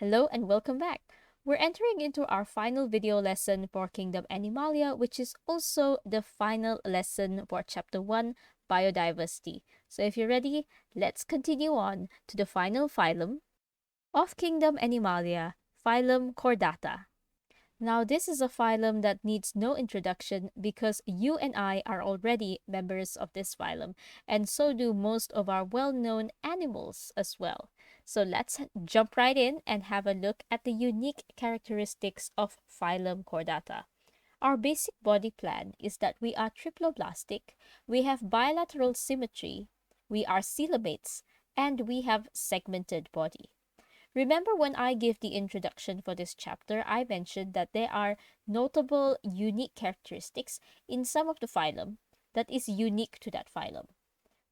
Hello and welcome back. We're entering into our final video lesson for Kingdom Animalia, which is also the final lesson for Chapter 1, Biodiversity. So if you're ready, let's continue on to the final phylum of Kingdom Animalia, Phylum Chordata. Now, this is a phylum that needs no introduction because you and I are already members of this phylum, and so do most of our well-known animals as well. So let's jump right in and have a look at the unique characteristics of phylum Chordata. Our basic body plan is that we are triploblastic, we have bilateral symmetry, we are coelomates, and we have segmented body. Remember when I gave the introduction for this chapter, I mentioned that there are notable unique characteristics in some of the phylum that is unique to that phylum.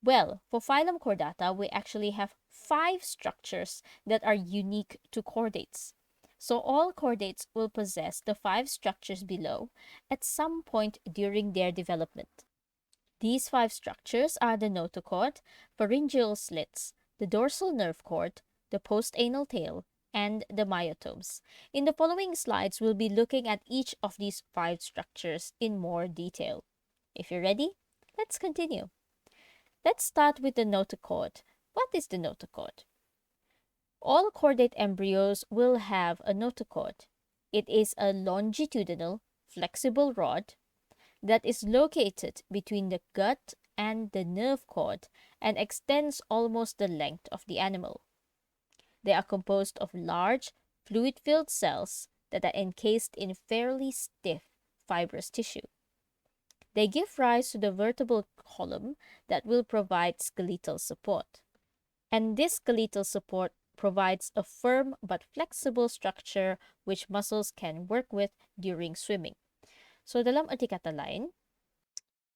Well, for phylum Chordata, we actually have 5 structures that are unique to chordates. So all chordates will possess the 5 structures below at some point during their development. These 5 structures are the notochord, pharyngeal slits, the dorsal nerve cord, the postanal tail, and the myotomes. In the following slides, we'll be looking at each of these 5 structures in more detail. If you're ready, let's continue. Let's start with the notochord. What is the notochord? All chordate embryos will have a notochord. It is a longitudinal, flexible rod that is located between the gut and the nerve cord and extends almost the length of the animal. They are composed of large, fluid-filled cells that are encased in fairly stiff, fibrous tissue. They give rise to the vertebral column that will provide skeletal support. And this skeletal support provides a firm but flexible structure which muscles can work with during swimming. So dalam arti kata lain,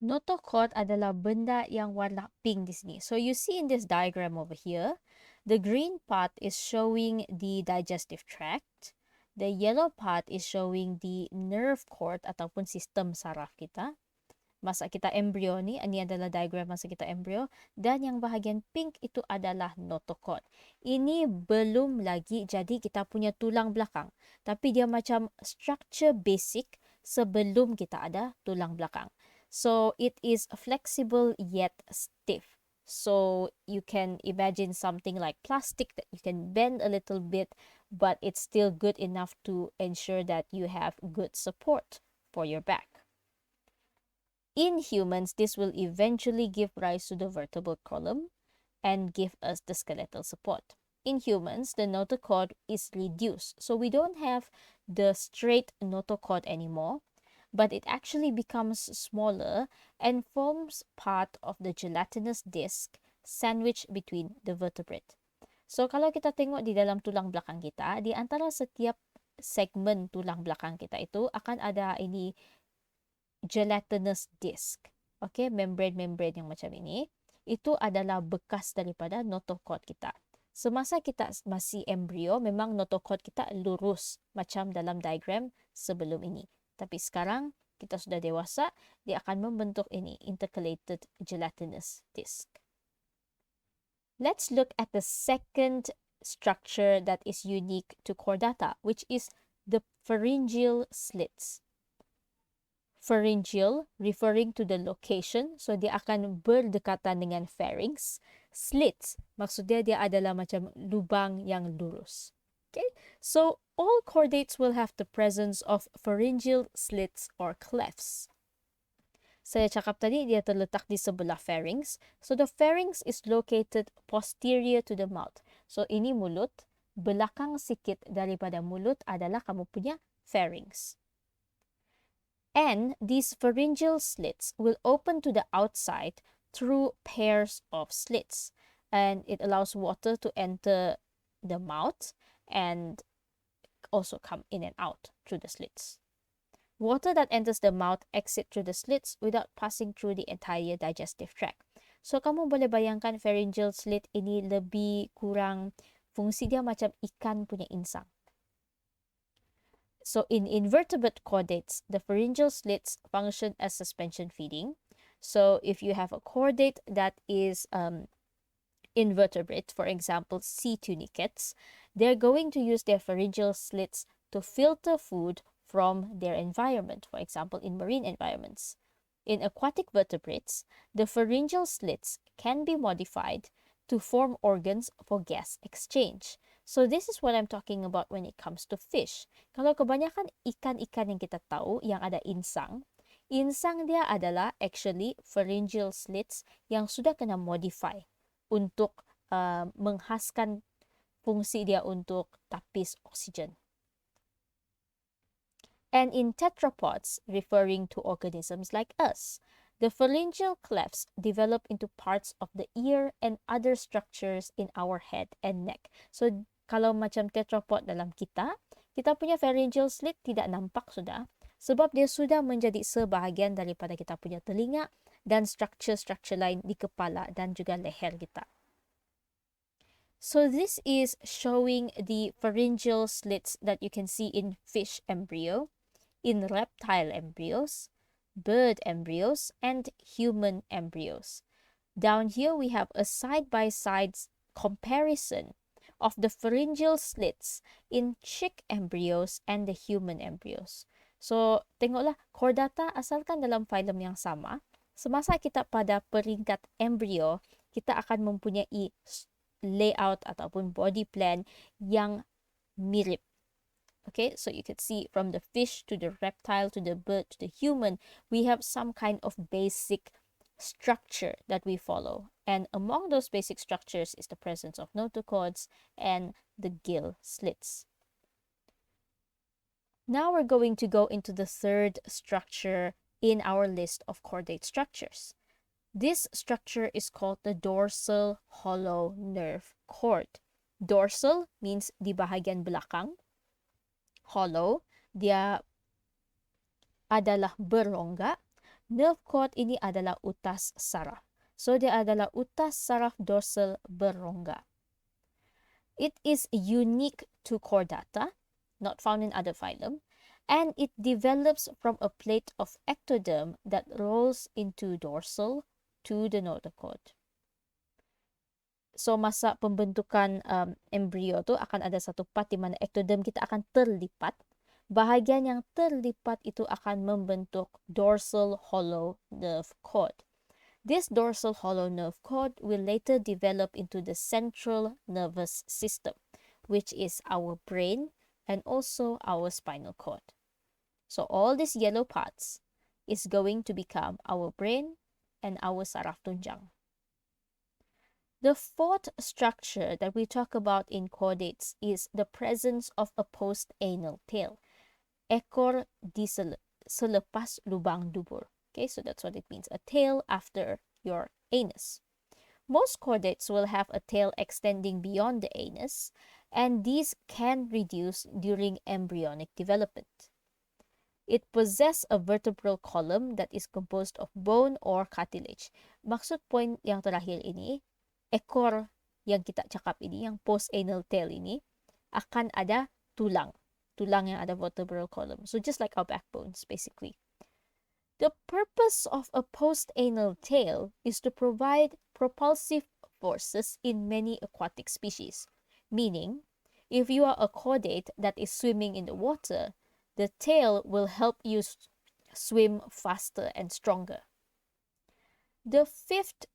notochord adalah benda yang warna pink di sini. So you see in this diagram over here, the green part is showing the digestive tract. The yellow part is showing the nerve cord ataupun sistem saraf kita. Masa kita embryo ni, ini adalah diagram masa kita embryo. Dan yang bahagian pink itu adalah notochord. Ini belum lagi jadi kita punya tulang belakang. Tapi dia macam structure basic sebelum kita ada tulang belakang. So it is flexible yet stiff. So you can imagine something like plastic that you can bend a little bit, but it's still good enough to ensure that you have good support for your back. In humans, this will eventually give rise to the vertebral column and give us the skeletal support. In humans, the notochord is reduced, so we don't have the straight notochord anymore, but it actually becomes smaller and forms part of the gelatinous disc sandwiched between the vertebrate. So kalau kita tengok di dalam tulang belakang kita, di antara setiap segmen tulang belakang kita itu akan ada ini gelatinous disc. Okay, membrane-membrane yang macam ini. Itu adalah bekas daripada notochord kita. Semasa kita masih embrio, memang notochord kita lurus macam dalam diagram sebelum ini. Tapi sekarang kita sudah dewasa, dia akan membentuk ini intercalated gelatinous disc. Let's look at the second structure that is unique to chordata, which is the pharyngeal slits. Pharyngeal, referring to the location, so dia akan berdekatan dengan pharynx. Slits, maksudnya dia adalah macam lubang yang lurus. Okay, so all chordates will have the presence of pharyngeal slits or clefts. Saya cakap tadi dia terletak di sebelah pharynx. So the pharynx is located posterior to the mouth. So ini mulut, belakang sikit daripada mulut adalah kamu punya pharynx. And these pharyngeal slits will open to the outside through pairs of slits. And it allows water to enter the mouth and also come in and out through the slits. Water that enters the mouth exits through the slits without passing through the entire digestive tract. So, kamu boleh bayangkan pharyngeal slit ini lebih kurang fungsi dia macam ikan punya insang. So in invertebrate chordates, the pharyngeal slits function as suspension feeding. So if you have a chordate that is invertebrate, for example, sea tunicates, they're going to use their pharyngeal slits to filter food from their environment, for example, in marine environments. In aquatic vertebrates, the pharyngeal slits can be modified to form organs for gas exchange. So this is what I'm talking about when it comes to fish. Kalau kebanyakan ikan-ikan yang kita tahu yang ada insang, insang dia adalah actually pharyngeal slits yang sudah kena modify untuk menghaskan fungsi dia untuk tapis oksigen. And in tetrapods, referring to organisms like us, the pharyngeal clefts develop into parts of the ear and other structures in our head and neck. So, kalau macam tetrapod dalam kita punya pharyngeal slit tidak nampak sudah, sebab dia sudah menjadi sebahagian daripada kita punya telinga dan structure-structure lain di kepala dan juga leher kita. So this is showing the pharyngeal slits that you can see in fish embryo, in reptile embryos, bird embryos, and human embryos. Down here, we have a side-by-side comparison of the pharyngeal slits in chick embryos and the human embryos. So, tengoklah, Chordata asalkan dalam phylum yang sama. Semasa kita pada peringkat embryo, kita akan mempunyai layout ataupun body plan yang mirip. Okay, so you can see from the fish to the reptile to the bird to the human, we have some kind of basic structure that we follow. And among those basic structures is the presence of notochords and the gill slits. Now we're going to go into the third structure in our list of chordate structures. This structure is called the dorsal hollow nerve cord. Dorsal means di bahagian belakang. Hollow, dia adalah berongga. Nerve cord ini adalah utas saraf. So, dia adalah utas saraf dorsal berongga. It is unique to Chordata, not found in other phylum, and it develops from a plate of ectoderm that rolls into dorsal to the notochord. So, masa pembentukan embryo tu akan ada satu part di mana ectoderm kita akan terlipat. Bahagian yang terlipat itu akan membentuk dorsal hollow nerve cord. This dorsal hollow nerve cord will later develop into the central nervous system, which is our brain and also our spinal cord. So, all these yellow parts is going to become our brain and our saraf tunjang. The fourth structure that we talk about in chordates is the presence of a post-anal tail. Ekor di selepas lubang dubur. Okay, so that's what it means. A tail after your anus. Most chordates will have a tail extending beyond the anus, and these can reduce during embryonic development. It possesses a vertebral column that is composed of bone or cartilage. Maksud point yang terakhir ini, ekor yang kita cakap ini, yang post-anal tail ini, akan ada tulang. Tulang yang ada vertebral column. So just like our backbones, basically. The purpose of a post-anal tail is to provide propulsive forces in many aquatic species. Meaning, if you are a chordate that is swimming in the water, the tail will help you swim faster and stronger. The fifth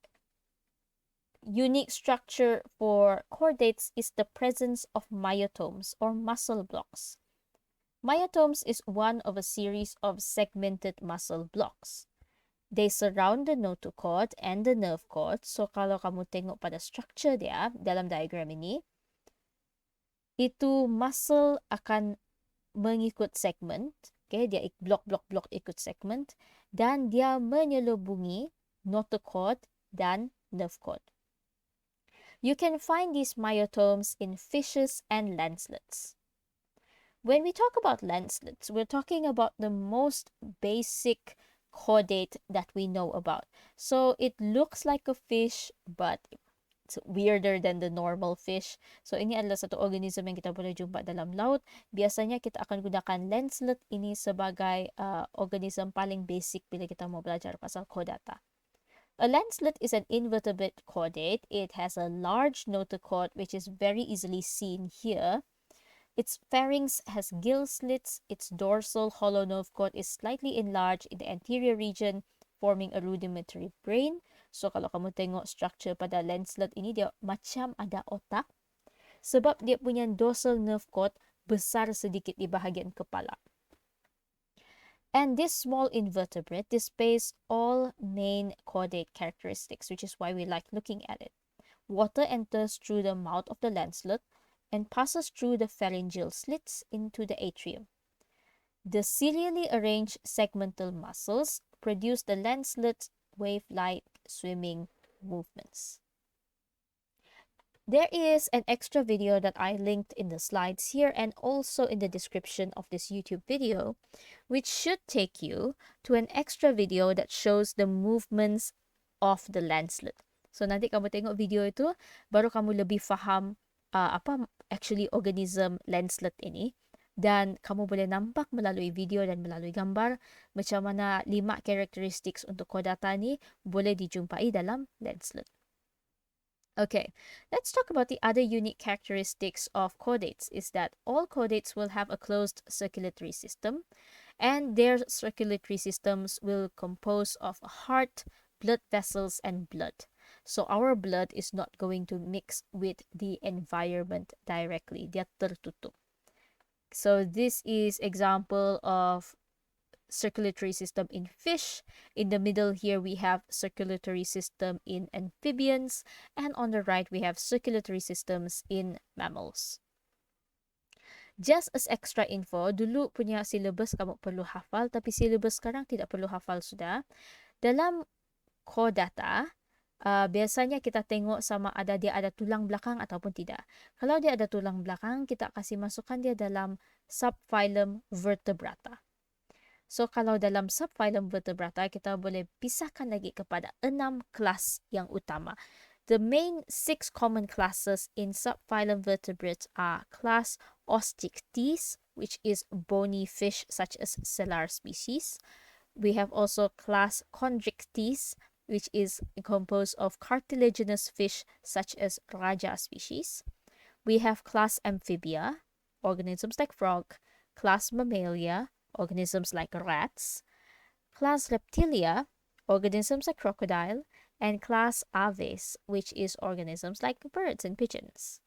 unique structure for chordates is the presence of myotomes or muscle blocks. Myotomes is one of a series of segmented muscle blocks. They surround the notochord and the nerve cord. So, kalau kamu tengok pada structure dia dalam diagram ini, itu muscle akan mengikut segment. Okay, dia blok ikut segment. Dan dia menyelubungi notochord dan nerve cord. You can find these myotomes in fishes and landslets. When we talk about landslets, we're talking about the most basic chordate that we know about. So it looks like a fish, but it's weirder than the normal fish. So ini adalah satu organism yang kita boleh jumpa dalam laut. Biasanya kita akan gunakan landslet ini sebagai organism paling basic bila kita mau belajar pasal chordata. A lancelet is an invertebrate chordate. It has a large notochord, which is very easily seen here. Its pharynx has gill slits. Its dorsal hollow notochord is slightly enlarged in the anterior region, forming a rudimentary brain. So kalau kamu tengok structure pada lancelet ini, dia macam ada otak. Sebab dia punya dorsal nerve cord besar sedikit di bahagian kepala. And this small invertebrate displays all main chordate characteristics, which is why we like looking at it. Water enters through the mouth of the lancelet and passes through the pharyngeal slits into the atrium. The serially arranged segmental muscles produce the lancelet's wave-like swimming movements. There is an extra video that I linked in the slides here and also in the description of this YouTube video, which should take you to an extra video that shows the movements of the lancelet. So nanti kamu tengok video itu, baru kamu lebih faham apa actually organism lancelet ini. Dan kamu boleh nampak melalui video dan melalui gambar macam mana 5 characteristics untuk chordata ni boleh dijumpai dalam lancelet. Okay, let's talk about the other unique characteristics of chordates is that all chordates will have a closed circulatory system, and their circulatory systems will compose of heart, blood vessels, and blood. So our blood is not going to mix with the environment directly. Dia tertutup. So this is example of circulatory system in fish. In the middle here we have circulatory system in amphibians, and on the right we have circulatory systems in mammals. Just as extra info, dulu punya syllabus kamu perlu hafal, tapi syllabus sekarang tidak perlu hafal sudah. Dalam chordata, biasanya kita tengok sama ada dia ada tulang belakang ataupun tidak. Kalau dia ada tulang belakang, kita kasih masukkan dia dalam subphylum Vertebrata. So, kalau dalam subphylum Vertebrata, kita boleh pisahkan lagi kepada 6 kelas yang utama. The main 6 common classes in subphylum vertebrates are class Osteichthyes, which is bony fish such as Sellar species. We have also class Chondrichthyes, which is composed of cartilaginous fish such as Raja species. We have class Amphibia, organisms like frog, class Mammalia, organisms like rats, class Reptilia, organisms like crocodile, and class Aves, which is organisms like birds and pigeons.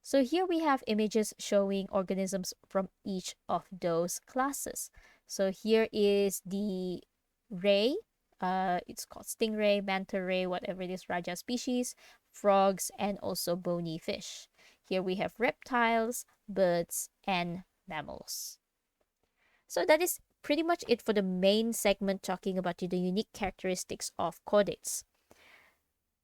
So here we have images showing organisms from each of those classes. So here is the ray, it's called stingray, manta ray, whatever it is, Raja species, frogs, and also bony fish. Here we have reptiles, birds, and mammals. So that is pretty much it for the main segment talking about the unique characteristics of chordates.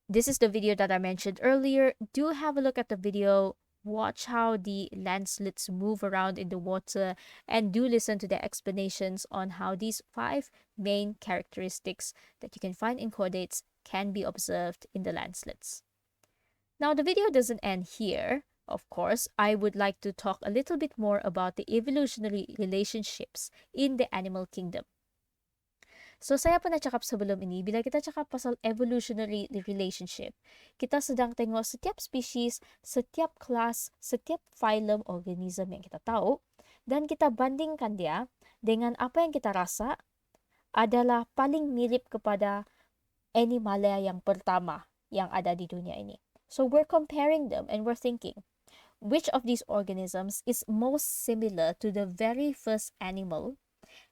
This is the video that I mentioned earlier. Do have a look at the video, watch how the lancelets move around in the water, and do listen to the explanations on how these 5 main characteristics that you can find in chordates can be observed in the lancelets. Now, the video doesn't end here. Of course, I would like to talk a little bit more about the evolutionary relationships in the animal kingdom. So, saya pernah cakap sebelum ini, bila kita cakap pasal evolutionary relationship, kita sedang tengok setiap species, setiap kelas, setiap phylum organism yang kita tahu, dan kita bandingkan dia dengan apa yang kita rasa adalah paling mirip kepada animalia yang pertama yang ada di dunia ini. So, we're comparing them and we're thinking, which of these organisms is most similar to the very first animal,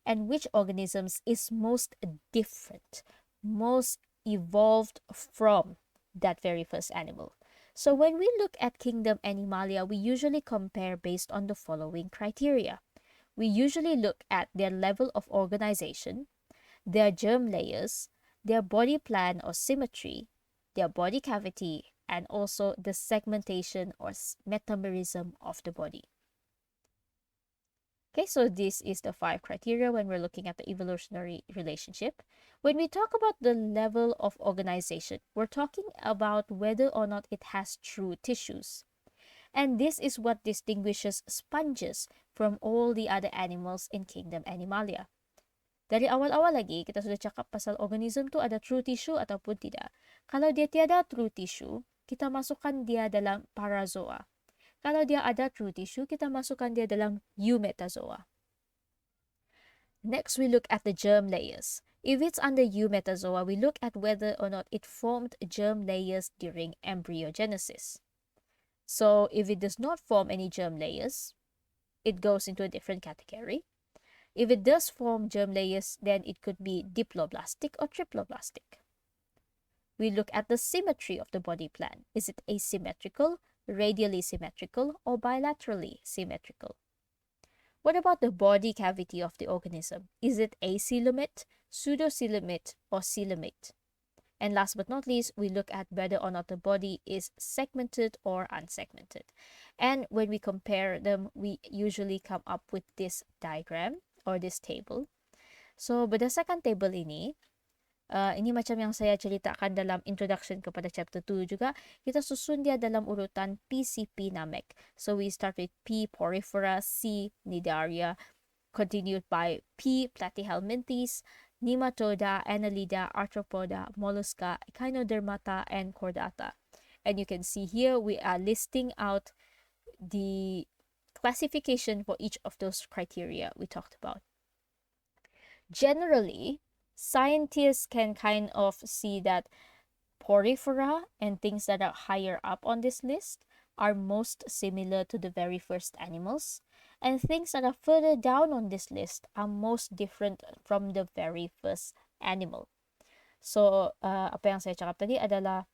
and which organisms is most different, most evolved from that very first animal. So when we look at kingdom Animalia, we usually compare based on the following criteria. We usually look at their level of organization, their germ layers, their body plan or symmetry, their body cavity, and also the segmentation or metamerism of the body. Okay, so this is the 5 criteria when we're looking at the evolutionary relationship. When we talk about the level of organization, we're talking about whether or not it has true tissues. And this is what distinguishes sponges from all the other animals in kingdom Animalia. Dari awal-awal lagi, kita sudah cakap pasal organism tu ada true tissue ataupun tidak. Kalau dia tiada true tissue, kita masukkan dia dalam parazoa. Kalau dia ada true tissue, kita masukkan dia dalam eumetazoa. Next, we look at the germ layers. If it's under eumetazoa, we look at whether or not it formed germ layers during embryogenesis. So, if it does not form any germ layers, it goes into a different category. If it does form germ layers, then it could be diploblastic or triploblastic. We look at the symmetry of the body plan. Is it asymmetrical, radially symmetrical, or bilaterally symmetrical? What about the body cavity of the organism? Is it acoelomate, pseudocoelomate, or coelomate? And last but not least, we look at whether or not the body is segmented or unsegmented. And when we compare them, we usually come up with this diagram or this table. So, berdasarkan table ini macam yang saya ceritakan dalam introduction kepada chapter 2 juga, kita susun dia dalam urutan PCP Namek. So, we start with P. porifera, C. nidaria, continued by P. platyhelminthes, nematoda, annelida, arthropoda, mollusca, echinodermata, and chordata. And you can see here we are listing out the classification for each of those criteria we talked about. Generally, scientists can kind of see that porifera and things that are higher up on this list are most similar to the very first animals, and things that are further down on this list are most different from the very first animal. So, apa yang saya cakap tadi adalah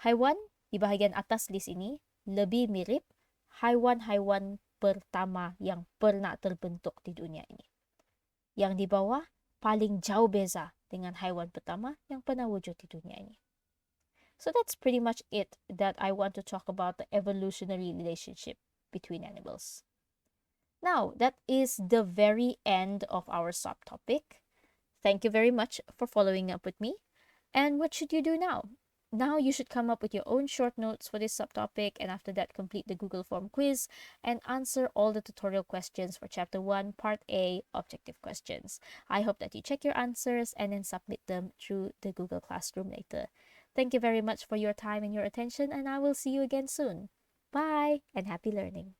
haiwan di bahagian atas list ini lebih mirip haiwan-haiwan pertama yang pernah terbentuk di dunia ini. Yang di bawah paling jauh beza dengan haiwan pertama yang pernah wujud di dunia ini. So that's pretty much it that I want to talk about the evolutionary relationship between animals. Now, that is the very end of our subtopic. Thank you very much for following up with me. And what should you do now? Now you should come up with your own short notes for this subtopic, and after that complete the Google Form quiz and answer all the tutorial questions for Chapter 1, Part A, objective questions. I hope that you check your answers and then submit them through the Google Classroom later. Thank you very much for your time and your attention, and I will see you again soon. Bye and happy learning.